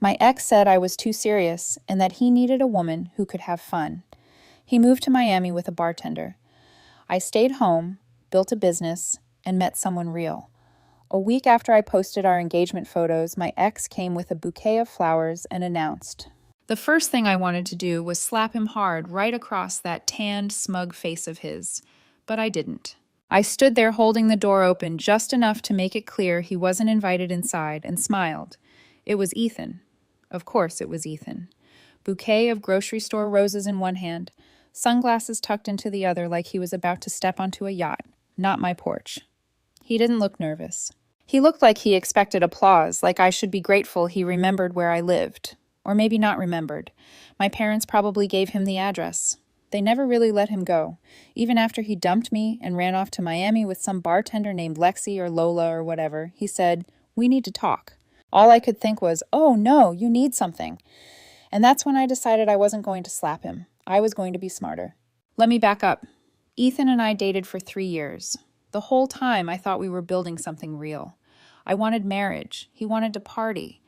My ex said I was too serious and that he needed a woman who could have fun. He moved to Miami with a bartender. I stayed home, built a business, and met someone real. A week after I posted our engagement photos, my ex came with a bouquet of flowers and announced. The first thing I wanted to do was slap him hard right across that tanned, smug face of his, but I didn't. I stood there holding the door open just enough to make it clear he wasn't invited inside and smiled. It was Ethan. Of course it was Ethan. Bouquet of grocery store roses in one hand, sunglasses tucked into the other like he was about to step onto a yacht, not my porch. He didn't look nervous. He looked like he expected applause, like I should be grateful he remembered where I lived. Or maybe not remembered. My parents probably gave him the address. They never really let him go, even after he dumped me and ran off to Miami with some bartender named Lexi or Lola or whatever. He said, "We need to talk." All I could think was, "Oh no, you need something." And that's when I decided I wasn't going to slap him. I was going to be smarter. Let me back up. Ethan and I dated for 3 years. The whole time I thought we were building something real. I wanted marriage. He wanted to party.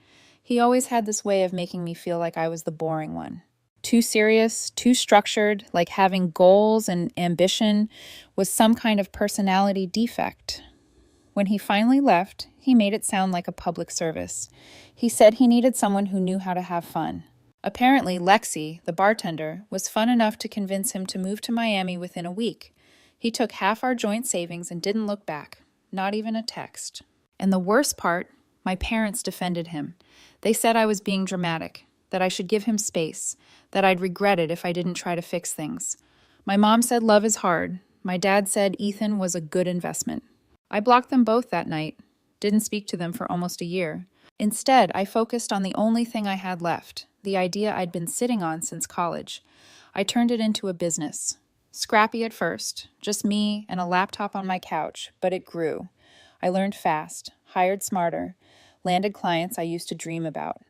He always had this way of making me feel like I was the boring one. Too serious, too structured, like having goals and ambition was some kind of personality defect. When he finally left, he made it sound like a public service. He said he needed someone who knew how to have fun. Apparently, Lexi, the bartender, was fun enough to convince him to move to Miami within a week. He took half our joint savings and didn't look back, not even a text. And the worst part, my parents defended him. They said I was being dramatic, that I should give him space, that I'd regret it if I didn't try to fix things. My mom said love is hard. My dad said Ethan was a good investment. I blocked them both that night, didn't speak to them for almost a year. Instead, I focused on the only thing I had left, the idea I'd been sitting on since college. I turned it into a business. Scrappy at first, just me and a laptop on my couch, but it grew. I learned fast, hired smarter, landed clients I used to dream about.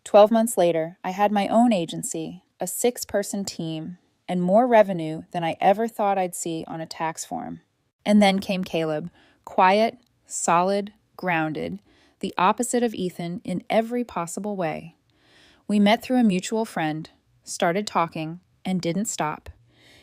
12 months later, I had my own agency, a 6-person team, and more revenue than I ever thought I'd see on a tax form. And then came Caleb, quiet, solid, grounded, the opposite of Ethan in every possible way. We met through a mutual friend, started talking, and didn't stop.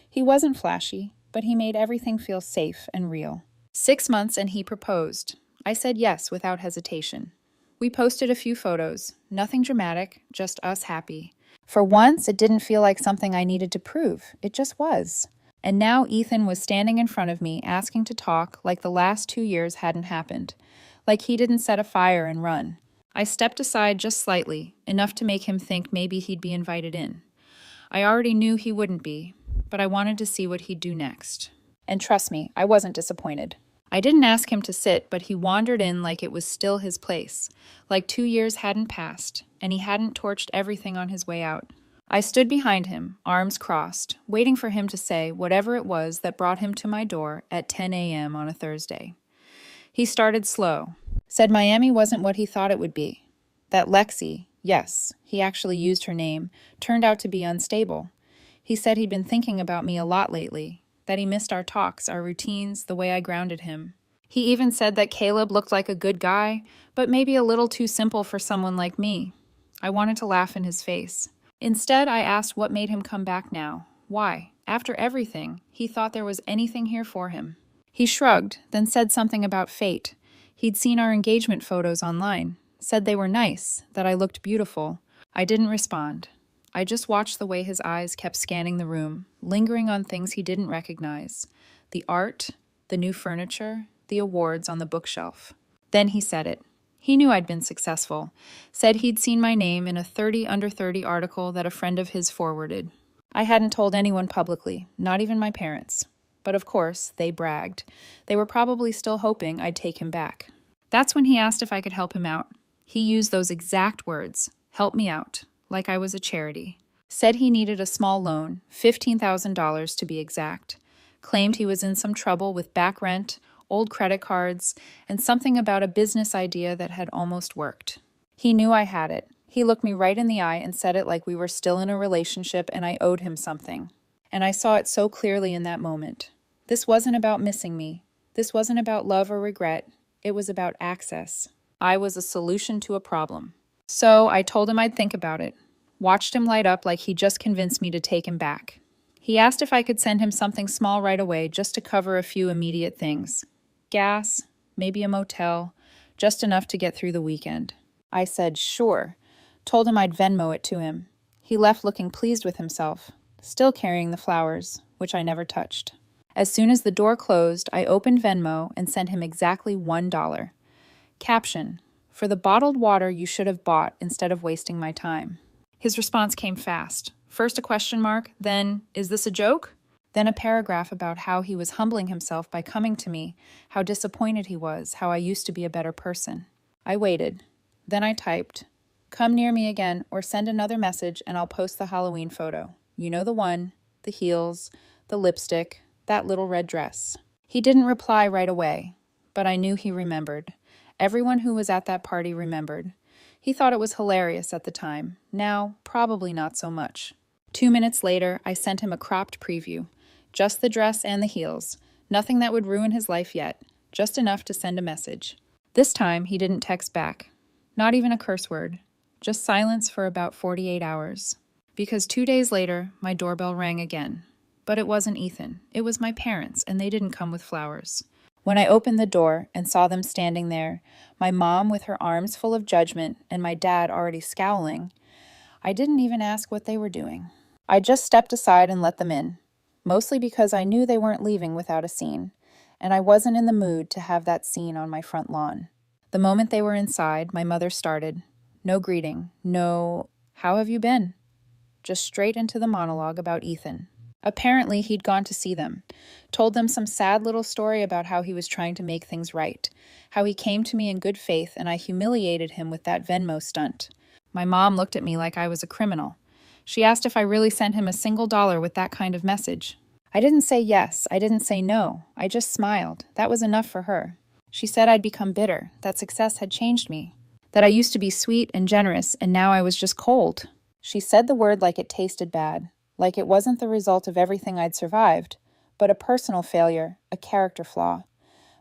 He wasn't flashy, but he made everything feel safe and real. 6 months and he proposed. I said yes without hesitation. We posted a few photos, nothing dramatic, just us happy. For once, it didn't feel like something I needed to prove. It just was. And now Ethan was standing in front of me, asking to talk like the last 2 years hadn't happened, like he didn't set a fire and run. I stepped aside just slightly, enough to make him think maybe he'd be invited in. I already knew he wouldn't be, but I wanted to see what he'd do next. And trust me, I wasn't disappointed. I didn't ask him to sit, but he wandered in like it was still his place, like 2 years hadn't passed, and he hadn't torched everything on his way out. I stood behind him, arms crossed, waiting for him to say whatever it was that brought him to my door at 10 a.m. on a Thursday. He started slow, said Miami wasn't what he thought it would be, that Lexi, yes, he actually used her name, turned out to be unstable. He said he'd been thinking about me a lot lately, that he missed our talks, our routines, the way I grounded him. He even said that Caleb looked like a good guy, but maybe a little too simple for someone like me. I wanted to laugh in his face. Instead, I asked what made him come back now. Why, after everything, he thought there was anything here for him. He shrugged, then said something about fate. He'd seen our engagement photos online, said they were nice, that I looked beautiful. I didn't respond. I just watched the way his eyes kept scanning the room, lingering on things he didn't recognize. The art, the new furniture, the awards on the bookshelf. Then he said it. He knew I'd been successful, said he'd seen my name in a 30 under 30 article that a friend of his forwarded. I hadn't told anyone publicly, not even my parents. But of course, they bragged. They were probably still hoping I'd take him back. That's when he asked if I could help him out. He used those exact words, help me out, like I was a charity. Said he needed a small loan, $15,000 to be exact. Claimed he was in some trouble with back rent, old credit cards, and something about a business idea that had almost worked. He knew I had it. He looked me right in the eye and said it like we were still in a relationship and I owed him something. And I saw it so clearly in that moment. This wasn't about missing me. This wasn't about love or regret. It was about access. I was a solution to a problem. So I told him I'd think about it. Watched him light up like he just convinced me to take him back. He asked if I could send him something small right away just to cover a few immediate things. Gas, maybe a motel, just enough to get through the weekend. I said, sure. Told him I'd Venmo it to him. He left looking pleased with himself, still carrying the flowers, which I never touched. As soon as the door closed, I opened Venmo and sent him exactly $1. Caption: for the bottled water you should have bought instead of wasting my time. His response came fast. First a question mark, then, is this a joke? Then a paragraph about how he was humbling himself by coming to me, how disappointed he was, how I used to be a better person. I waited. Then I typed, come near me again or send another message and I'll post the Halloween photo. You know the one, the heels, the lipstick, that little red dress. He didn't reply right away, but I knew he remembered. Everyone who was at that party remembered. He thought it was hilarious at the time. Now, probably not so much. 2 minutes later, I sent him a cropped preview. Just the dress and the heels. Nothing that would ruin his life yet. Just enough to send a message. This time, he didn't text back. Not even a curse word. Just silence for about 48 hours. Because 2 days later, my doorbell rang again. But it wasn't Ethan. It was my parents, and they didn't come with flowers. When I opened the door and saw them standing there, my mom with her arms full of judgment and my dad already scowling, I didn't even ask what they were doing. I just stepped aside and let them in, mostly because I knew they weren't leaving without a scene, and I wasn't in the mood to have that scene on my front lawn. The moment they were inside, my mother started. No greeting, no, how have you been? Just straight into the monologue about Ethan. Apparently, he'd gone to see them, told them some sad little story about how he was trying to make things right, how he came to me in good faith and I humiliated him with that Venmo stunt. My mom looked at me like I was a criminal. She asked if I really sent him a single dollar with that kind of message. I didn't say yes, I didn't say no, I just smiled. That was enough for her. She said I'd become bitter, that success had changed me, that I used to be sweet and generous and now I was just cold. She said the word like it tasted bad. Like it wasn't the result of everything I'd survived, but a personal failure, a character flaw.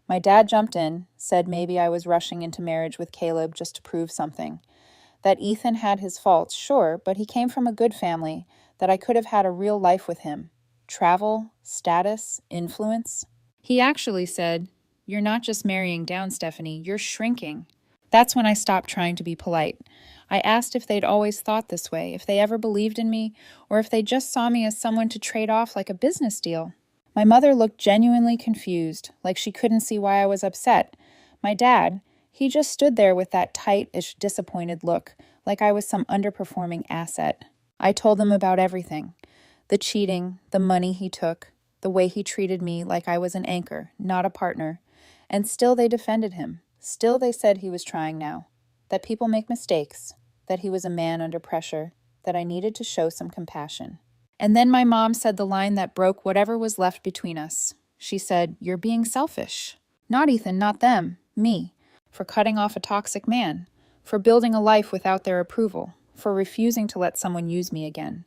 My dad jumped in, said maybe I was rushing into marriage with Caleb just to prove something. That Ethan had his faults, sure, but he came from a good family, that I could have had a real life with him. Travel, status, influence. He actually said, you're not just marrying down, Stephanie, you're shrinking. That's when I stopped trying to be polite. I asked if they'd always thought this way, if they ever believed in me, or if they just saw me as someone to trade off like a business deal. My mother looked genuinely confused, like she couldn't see why I was upset. My dad, he just stood there with that tight-ish disappointed look, like I was some underperforming asset. I told them about everything. The cheating, the money he took, the way he treated me like I was an anchor, not a partner. And still they defended him. Still they said he was trying now. That people make mistakes. That he was a man under pressure, that I needed to show some compassion. And then my mom said the line that broke whatever was left between us. She said, you're being selfish. Not Ethan, not them, me. For cutting off a toxic man. For building a life without their approval. For refusing to let someone use me again.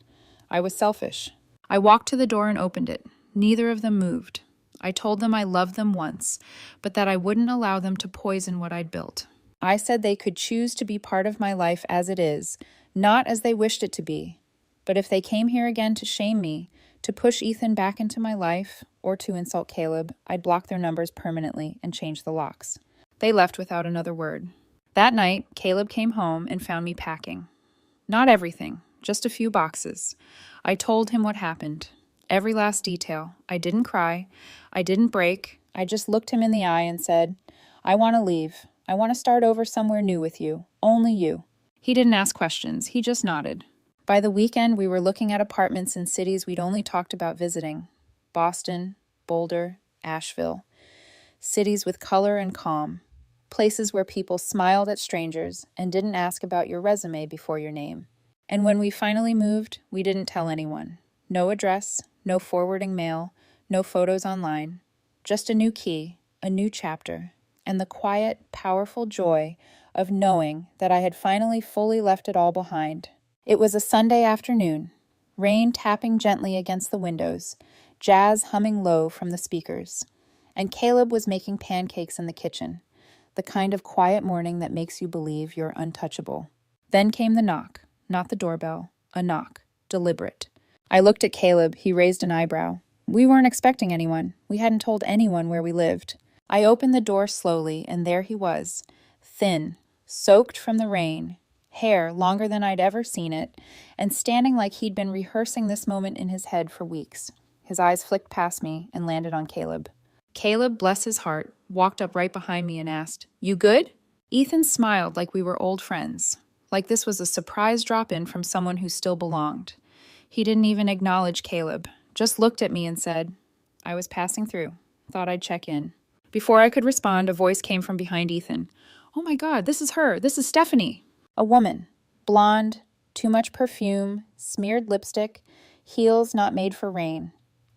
I was selfish. I walked to the door and opened it. Neither of them moved. I told them I loved them once, but that I wouldn't allow them to poison what I'd built. I said they could choose to be part of my life as it is, not as they wished it to be. But if they came here again to shame me, to push Ethan back into my life, or to insult Caleb, I'd block their numbers permanently and change the locks. They left without another word. That night, Caleb came home and found me packing. Not everything, just a few boxes. I told him what happened. Every last detail. I didn't cry. I didn't break. I just looked him in the eye and said, I want to leave. I want to start over somewhere new with you. Only you. He didn't ask questions. He just nodded. By the weekend, we were looking at apartments in cities we'd only talked about visiting. Boston, Boulder, Asheville. Cities with color and calm. Places where people smiled at strangers and didn't ask about your resume before your name. And when we finally moved, we didn't tell anyone. No address, no forwarding mail, no photos online. Just a new key, a new chapter, and the quiet, powerful joy of knowing that I had finally fully left it all behind. It was a Sunday afternoon, rain tapping gently against the windows, jazz humming low from the speakers, and Caleb was making pancakes in the kitchen, the kind of quiet morning that makes you believe you're untouchable. Then came the knock, not the doorbell, a knock, deliberate. I looked at Caleb. He raised an eyebrow. We weren't expecting anyone. We hadn't told anyone where we lived. I opened the door slowly, and there he was, thin, soaked from the rain, hair longer than I'd ever seen it, and standing like he'd been rehearsing this moment in his head for weeks. His eyes flicked past me and landed on Caleb. Caleb, bless his heart, walked up right behind me and asked, "You good?" Ethan smiled like we were old friends, like this was a surprise drop-in from someone who still belonged. He didn't even acknowledge Caleb, just looked at me and said, "I was passing through. Thought I'd check in." Before I could respond, a voice came from behind Ethan. "Oh my God, this is her. This is Stephanie." A woman, blonde, too much perfume, smeared lipstick, heels not made for rain.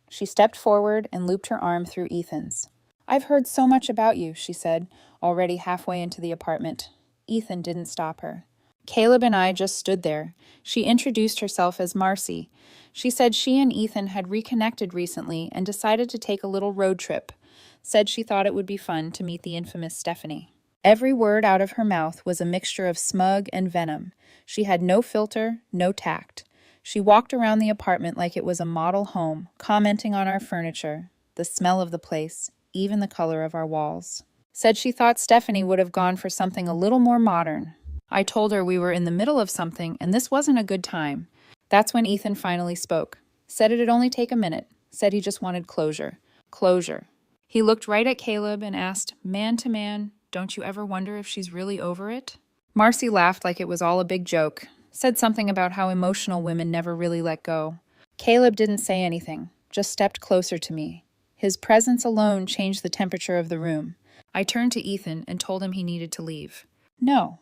She stepped forward and looped her arm through Ethan's. "I've heard so much about you," she said, already halfway into the apartment. Ethan didn't stop her. Caleb and I just stood there. She introduced herself as Marcy. She said she and Ethan had reconnected recently and decided to take a little road trip. Said she thought it would be fun to meet the infamous Stephanie. Every word out of her mouth was a mixture of smug and venom. She had no filter, no tact. She walked around the apartment like it was a model home, commenting on our furniture, the smell of the place, even the color of our walls. Said she thought Stephanie would have gone for something a little more modern. I told her we were in the middle of something and this wasn't a good time. That's when Ethan finally spoke. Said it'd only take a minute. Said he just wanted closure. Closure. He looked right at Caleb and asked, man to man, "Don't you ever wonder if she's really over it?" Marcy laughed like it was all a big joke. Said something about how emotional women never really let go. Caleb didn't say anything, just stepped closer to me. His presence alone changed the temperature of the room. I turned to Ethan and told him he needed to leave. No.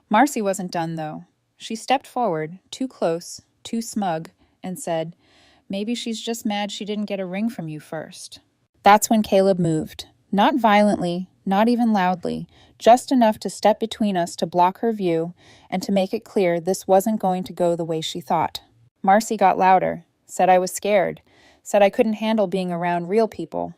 Marcy wasn't done, though. She stepped forward, too close, too smug, and said, "Maybe she's just mad she didn't get a ring from you first." That's when Caleb moved. Not violently, not even loudly, just enough to step between us to block her view and to make it clear this wasn't going to go the way she thought. Marcy got louder, said I was scared, said I couldn't handle being around real people.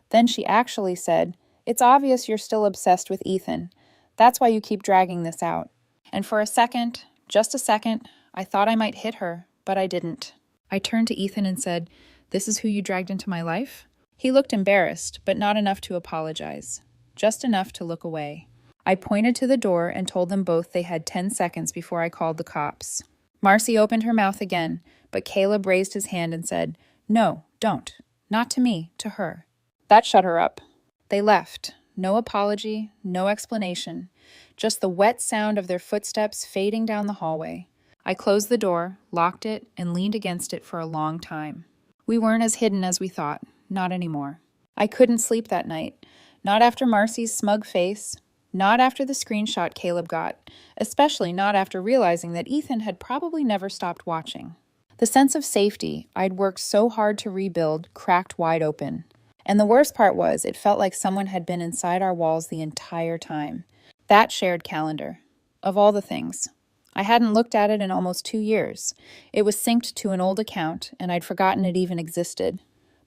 Then she actually said, "It's obvious you're still obsessed with Ethan. That's why you keep dragging this out." And for a second, just a second, I thought I might hit her, but I didn't. I turned to Ethan and said, "This is who you dragged into my life?" He looked embarrassed, but not enough to apologize. Just enough to look away. I pointed to the door and told them both they had 10 seconds before I called the cops. Marcy opened her mouth again, but Caleb raised his hand and said, "No, don't. Not to me, to her." That shut her up. They left. No apology, no explanation. Just the wet sound of their footsteps fading down the hallway. I closed the door, locked it, and leaned against it for a long time. We weren't as hidden as we thought. Not anymore. I couldn't sleep that night. Not after Marcy's smug face. Not after the screenshot Caleb got. Especially not after realizing that Ethan had probably never stopped watching. The sense of safety I'd worked so hard to rebuild cracked wide open. And the worst part was, it felt like someone had been inside our walls the entire time. That shared calendar. Of all the things. I hadn't looked at it in almost 2 years. It was synced to an old account, and I'd forgotten it even existed.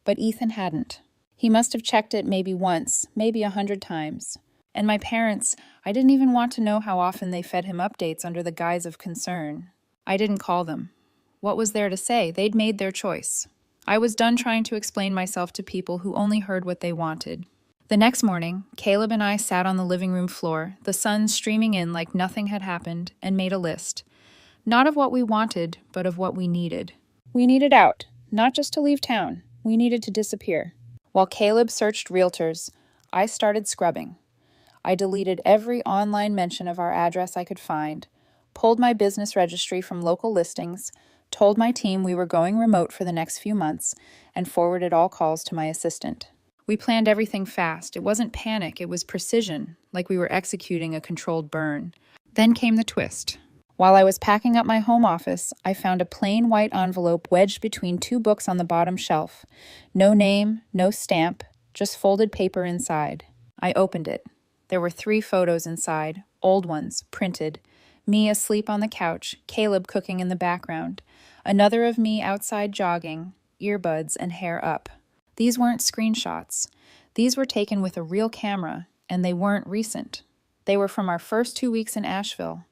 But Ethan hadn't. He must have checked it maybe once, maybe 100 times. And my parents, I didn't even want to know how often they fed him updates under the guise of concern. I didn't call them. What was there to say? They'd made their choice. I was done trying to explain myself to people who only heard what they wanted. The next morning, Caleb and I sat on the living room floor, the sun streaming in like nothing had happened, and made a list. Not of what we wanted, but of what we needed. We needed out, not just to leave town. We needed to disappear. While Caleb searched realtors, I started scrubbing. I deleted every online mention of our address I could find, pulled my business registry from local listings, told my team we were going remote for the next few months, and forwarded all calls to my assistant. We planned everything fast. It wasn't panic, it was precision, like we were executing a controlled burn. Then came the twist. While I was packing up my home office, I found a plain white envelope wedged between 2 books on the bottom shelf. No name, no stamp, just folded paper inside. I opened it. There were 3 photos inside, old ones, printed. Me asleep on the couch, Caleb cooking in the background. Another of me outside jogging, earbuds and hair up. These weren't screenshots. These were taken with a real camera, and they weren't recent. They were from our first 2 weeks in Asheville.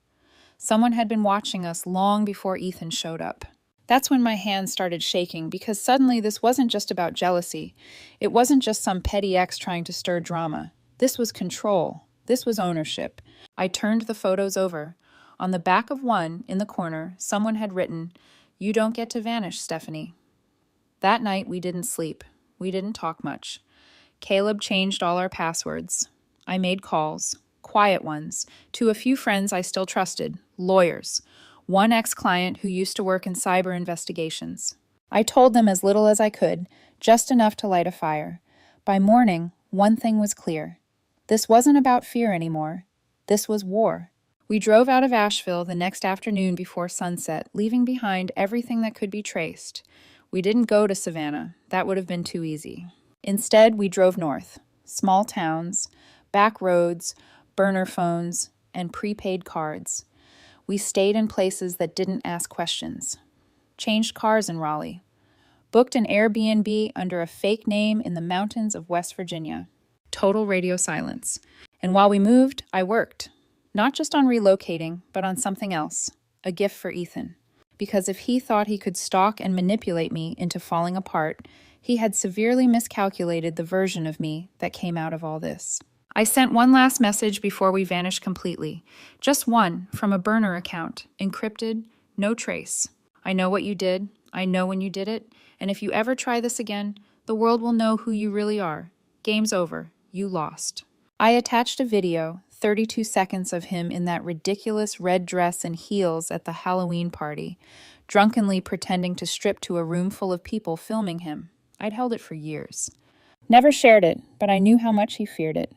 Someone had been watching us long before Ethan showed up. That's when my hands started shaking because suddenly this wasn't just about jealousy. It wasn't just some petty ex trying to stir drama. This was control. This was ownership. I turned the photos over. On the back of one, in the corner, someone had written, "You don't get to vanish, Stephanie." That night, we didn't sleep. We didn't talk much. Caleb changed all our passwords. I made calls, quiet ones, to a few friends I still trusted, lawyers, one ex-client who used to work in cyber investigations. I told them as little as I could, just enough to light a fire. By morning, one thing was clear. This wasn't about fear anymore. This was war. We drove out of Asheville the next afternoon before sunset, leaving behind everything that could be traced. We didn't go to Savannah. That would have been too easy. Instead, we drove north. Small towns, back roads, burner phones, and prepaid cards. We stayed in places that didn't ask questions. Changed cars in Raleigh. Booked an Airbnb under a fake name in the mountains of West Virginia. Total radio silence. And while we moved, I worked. Not just on relocating, but on something else. A gift for Ethan. Because if he thought he could stalk and manipulate me into falling apart, he had severely miscalculated the version of me that came out of all this. I sent one last message before we vanished completely. Just one, from a burner account, encrypted, no trace. I know what you did, I know when you did it, and if you ever try this again, the world will know who you really are. Game's over. You lost. I attached a video, 32 seconds of him in that ridiculous red dress and heels at the Halloween party, drunkenly pretending to strip to a room full of people filming him. I'd held it for years. Never shared it, but I knew how much he feared it.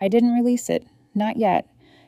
I didn't release it, not yet,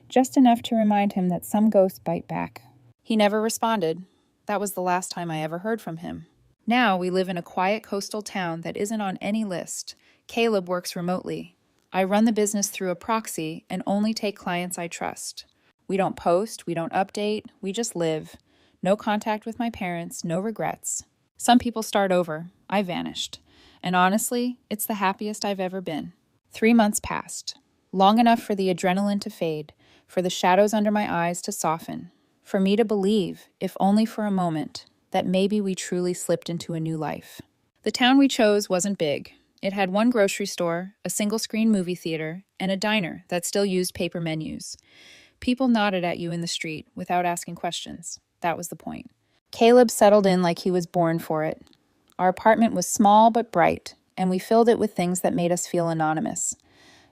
just enough to remind him that some ghosts bite back. He never responded. That was the last time I ever heard from him. Now we live in a quiet coastal town that isn't on any list. Caleb works remotely. I run the business through a proxy and only take clients I trust. We don't post, we don't update, we just live. No contact with my parents, no regrets. Some people start over. I vanished. And honestly, it's the happiest I've ever been. 3 months passed. Long enough for the adrenaline to fade, for the shadows under my eyes to soften, for me to believe, if only for a moment, that maybe we truly slipped into a new life. The town we chose wasn't big. It had one grocery store, a single-screen movie theater, and a diner that still used paper menus. People nodded at you in the street without asking questions. That was the point. Caleb settled in like he was born for it. Our apartment was small but bright, and we filled it with things that made us feel anonymous.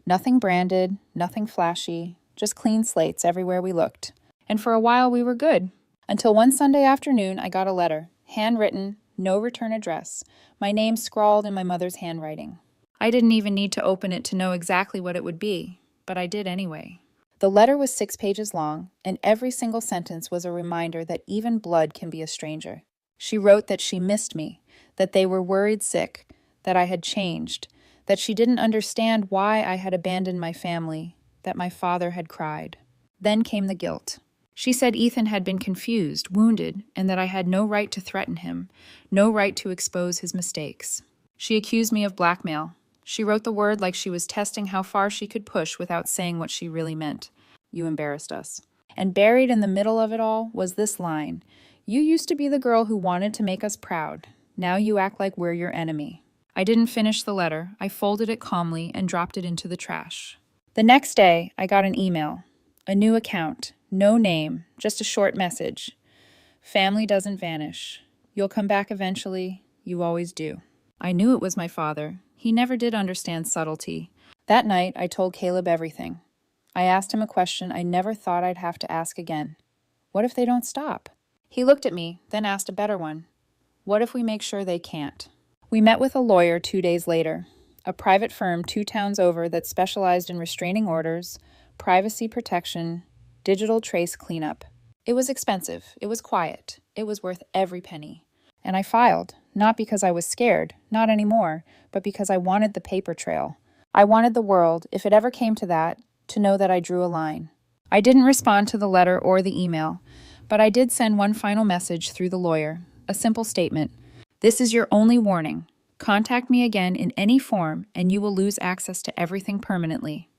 Nothing branded, nothing flashy, just clean slates everywhere we looked. And for a while we were good. Until one Sunday afternoon I got a letter, handwritten, no return address, my name scrawled in my mother's handwriting. I didn't even need to open it to know exactly what it would be, but I did anyway. The letter was 6 pages long, and every single sentence was a reminder that even blood can be a stranger. She wrote that she missed me, that they were worried sick, that I had changed, that she didn't understand why I had abandoned my family, that my father had cried. Then came the guilt. She said Ethan had been confused, wounded, and that I had no right to threaten him, no right to expose his mistakes. She accused me of blackmail. She wrote the word like she was testing how far she could push without saying what she really meant. You embarrassed us. And buried in the middle of it all was this line. You used to be the girl who wanted to make us proud. Now you act like we're your enemy. I didn't finish the letter. I folded it calmly and dropped it into the trash. The next day, I got an email. A new account. No name, just a short message. Family doesn't vanish. You'll come back eventually. You always do. I knew it was my father. He never did understand subtlety. That night, I told Caleb everything. I asked him a question I never thought I'd have to ask again. What if they don't stop? He looked at me, then asked a better one. What if we make sure they can't? We met with a lawyer 2 days later, a private firm 2 towns over that specialized in restraining orders, privacy protection, digital trace cleanup. It was expensive. It was quiet. It was worth every penny. And I filed, not because I was scared, not anymore, but because I wanted the paper trail. I wanted the world, if it ever came to that, to know that I drew a line. I didn't respond to the letter or the email, but I did send one final message through the lawyer, a simple statement. This is your only warning. Contact me again in any form, and you will lose access to everything permanently.